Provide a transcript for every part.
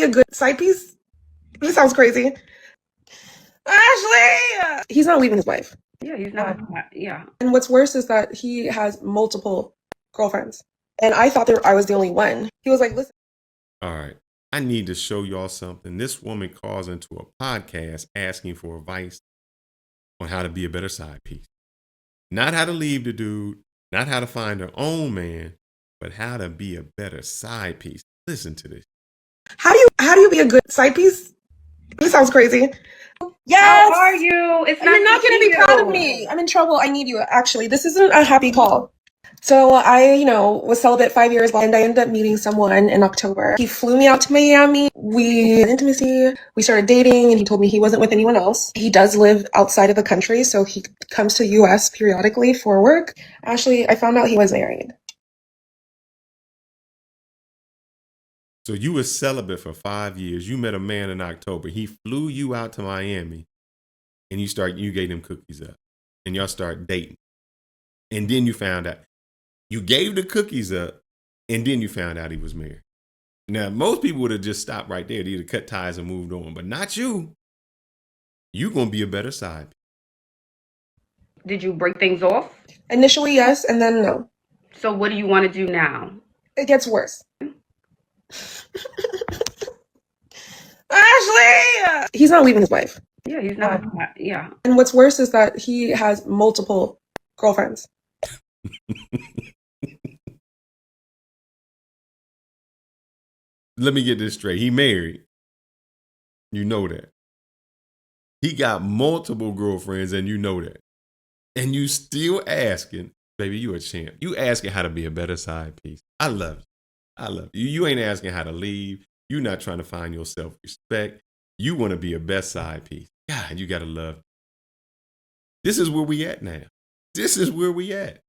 be a good side piece? This sounds crazy. Ashley! He's not leaving his wife. Yeah, he's not. Yeah. And what's worse is that he has multiple girlfriends. And I thought I was the only one. He was like, listen. All right. I need to show y'all something. This woman calls into a podcast asking for advice on how to be a better side piece. Not how to leave the dude, not how to find her own man, but how to be a better side piece. Listen to this. How do you be a good side piece? This sounds crazy. Yes. How are you? It's not. You're not going to be proud of me. I'm in trouble. I need you. Actually, this isn't a happy call. So I, was celibate 5 years and I ended up meeting someone in October. He flew me out to Miami. We had intimacy. We started dating and he told me he wasn't with anyone else. He does live outside of the country, so he comes to the US periodically for work. Ashley, I found out he was married. So you were celibate for 5 years. You met a man in October. He flew you out to Miami and you gave him cookies up and y'all start dating. And then you found out you gave the cookies up and then you found out he was married. Now, most people would have just stopped right there. They'd have cut ties and moved on, but not you. You're going to be a better side. Did you break things off? Initially, yes, and then no. So what do you want to do now? It gets worse. Ashley! He's not leaving his wife. Yeah, he's not. Yeah. And what's worse is that he has multiple girlfriends. Let me get this straight. He married. You know that. He got multiple girlfriends and you know that. And you still asking, baby, you a champ. You asking how to be a better side piece. I love you. I love you. You ain't asking how to leave. You're not trying to find your self-respect. You want to be a best side piece. God, you got to love. This is where we at now. This is where we at.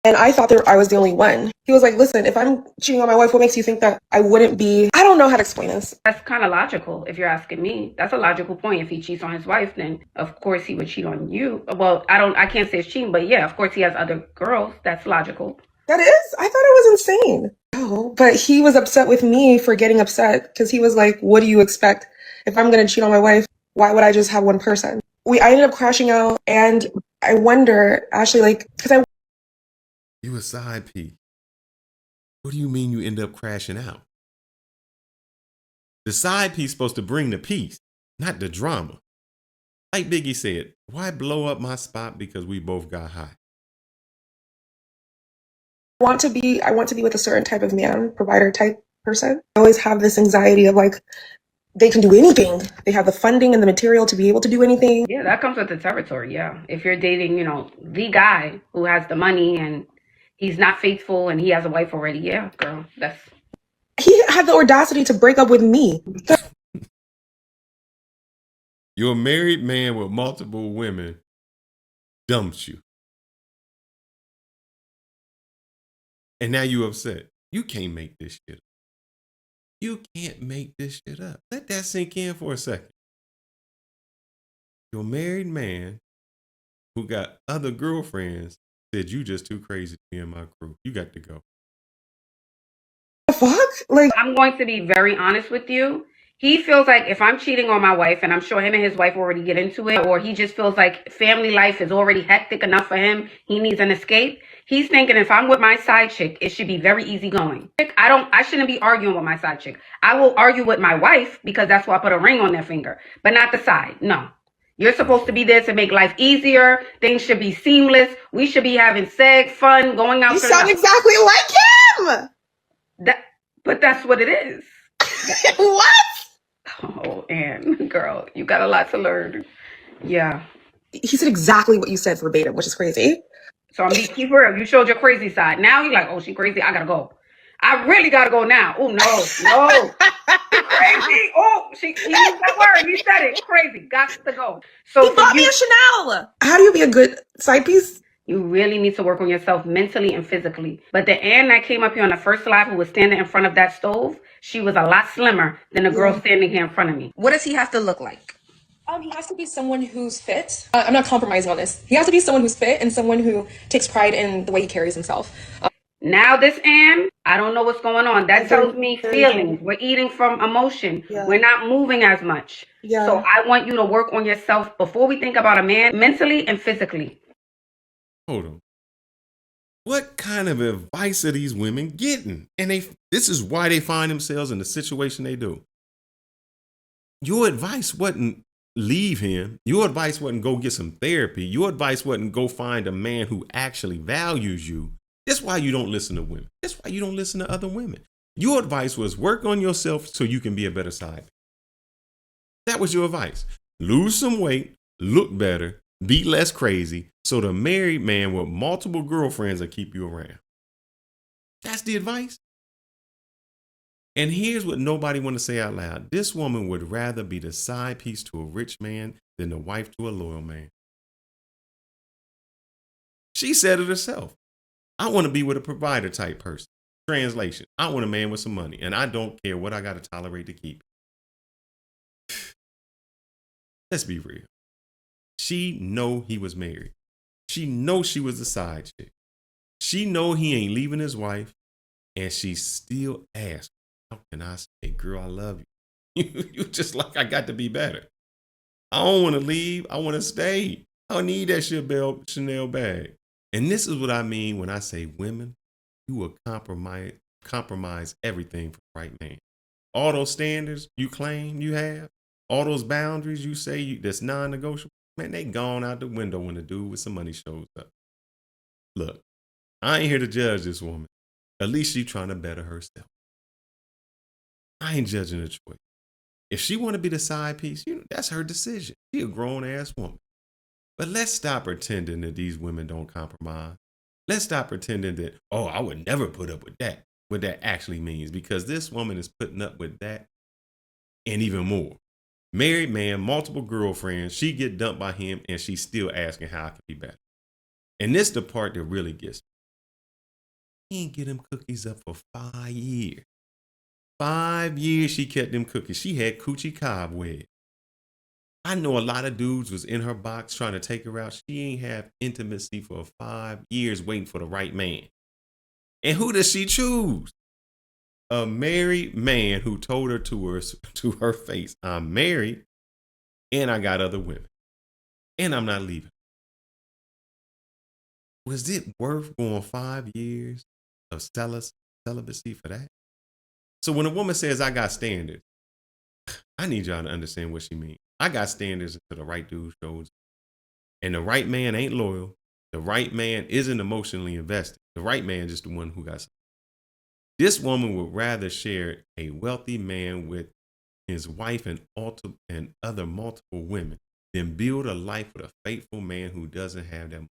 And I thought I was the only one. He was like, listen, if I'm cheating on my wife, what makes you think that I wouldn't be? I don't know how to explain this. That's kind of logical if you're asking me. That's a logical point. If he cheats on his wife, then of course he would cheat on you. Well, I can't say it's cheating, but yeah, of course he has other girls. That's logical. That is? I thought it was insane. Oh, but he was upset with me for getting upset because he was like, what do you expect? If I'm going to cheat on my wife, why would I just have one person? I ended up crashing out, and I wonder, Ashley, because You a side piece. What do you mean you end up crashing out? The side piece supposed to bring the peace, not the drama. Like Biggie said, why blow up my spot because we both got high? I want to be with a certain type of man, provider type person. I always have this anxiety of they can do anything. They have the funding and the material to be able to do anything. Yeah, that comes with the territory. Yeah. If you're dating, the guy who has the money and he's not faithful and he has a wife already. Yeah, girl, He had the audacity to break up with me. You're a married man with multiple women dumps you. And now you upset. You can't make this shit up. You can't make this shit up. Let that sink in for a second. Your married man who got other girlfriends said you just too crazy to be in my crew. You got to go. The fuck? I'm going to be very honest with you. He feels like if I'm cheating on my wife, and I'm sure him and his wife already get into it, or he just feels like family life is already hectic enough for him, he needs an escape. He's thinking if I'm with my side chick, it should be very easy going. I shouldn't be arguing with my side chick. I will argue with my wife because that's why I put a ring on their finger, but not the side. No. You're supposed to be there to make life easier. Things should be seamless. We should be having sex, fun, going out. You sound exactly like him. But that's what it is. What? Oh, Ann, girl, you got a lot to learn. Yeah. He said exactly what you said verbatim, which is crazy. So I'm being real. You showed your crazy side. Now you're like, oh, she crazy. I gotta go. I really gotta go now. Oh no. Crazy. Oh, he used that word. He said it. Crazy. Got to go. So he bought me a Chanel. How do you be a good side piece? You really need to work on yourself mentally and physically. But the Ann that came up here on the first live who was standing in front of that stove, she was a lot slimmer than the girl standing here in front of me. What does he have to look like? He has to be someone who's fit. I'm not compromising on this. He has to be someone who's fit and someone who takes pride in the way he carries himself. Now this I don't know what's going on. That Very, tells me very feelings. We're eating from emotion. Yeah. We're not moving as much. Yeah. So I want you to work on yourself before we think about a man, mentally and physically. Hold on. What kind of advice are these women getting? And this is why they find themselves in the situation they do. Your advice wasn't leave him. Your advice wasn't go get some therapy. Your advice wasn't go find a man who actually values you. That's why you don't listen to women. That's why you don't listen to other women. Your advice was work on yourself so you can be a better side. That was your advice. Lose some weight, look better, be less crazy, so the married man with multiple girlfriends will keep you around. That's the advice. And here's what nobody want to say out loud. This woman would rather be the side piece to a rich man than the wife to a loyal man. She said it herself. I want to be with a provider type person. Translation, I want a man with some money, and I don't care what I got to tolerate to keep. Let's be real. She know he was married. She know she was the side chick. She know he ain't leaving his wife, and she still asks, how can I say, girl, I love you? You just like, I got to be better. I don't want to leave. I want to stay. I don't need that Chanel bag. And this is what I mean when I say women, you will compromise everything for the right man. All those standards you claim you have, all those boundaries you say that's non-negotiable, man, they gone out the window when the dude with some money shows up. Look, I ain't here to judge this woman. At least she's trying to better herself. I ain't judging her choice. If she want to be the side piece, that's her decision. She a grown-ass woman. But let's stop pretending that these women don't compromise. Let's stop pretending that, oh, I would never put up with that, what that actually means, because this woman is putting up with that and even more. Married man, multiple girlfriends, she get dumped by him and she's still asking how I can be better. And this the part that really gets me. He ain't get them cookies up for 5 years. 5 years she kept them cookies. She had coochie cobwebs. I know a lot of dudes was in her box trying to take her out. She ain't have intimacy for 5 years waiting for the right man. And who does she choose? A married man who told her to her face, I'm married and I got other women and I'm not leaving. Was it worth going 5 years of celibacy for that? So when a woman says I got standards, I need y'all to understand what she means. I got standards until the right dude shows up. And the right man ain't loyal. The right man isn't emotionally invested. The right man is just the one who got something. This woman would rather share a wealthy man with his wife and other multiple women than build a life with a faithful man who doesn't have that money.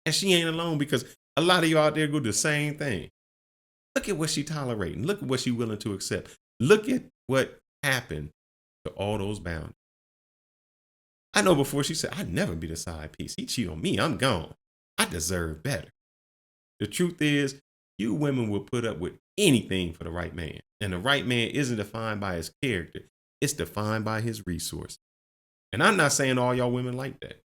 And she ain't alone, because a lot of you out there go do the same thing. Look at what she tolerating. Look at what she willing to accept. Look at what happened to all those boundaries. I know before she said, I'd never be the side piece. He cheat on me. I'm gone. I deserve better. The truth is, you women will put up with anything for the right man. And the right man isn't defined by his character. It's defined by his resource. And I'm not saying all y'all women like that.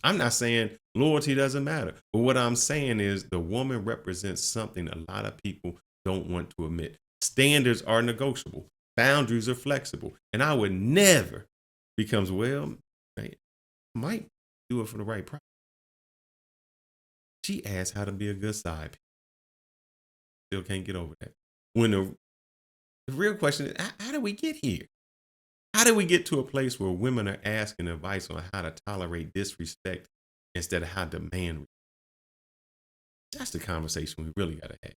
I'm not saying loyalty doesn't matter. But what I'm saying is the woman represents something a lot of people don't want to admit. Standards are negotiable. Boundaries are flexible. And I would never becomes, well, I might do it for the right price. She asked how to be a good side piece. Still can't get over that. When the real question is, how do we get here? How do we get to a place where women are asking advice on how to tolerate disrespect instead of how to demand? That's the conversation we really got to have.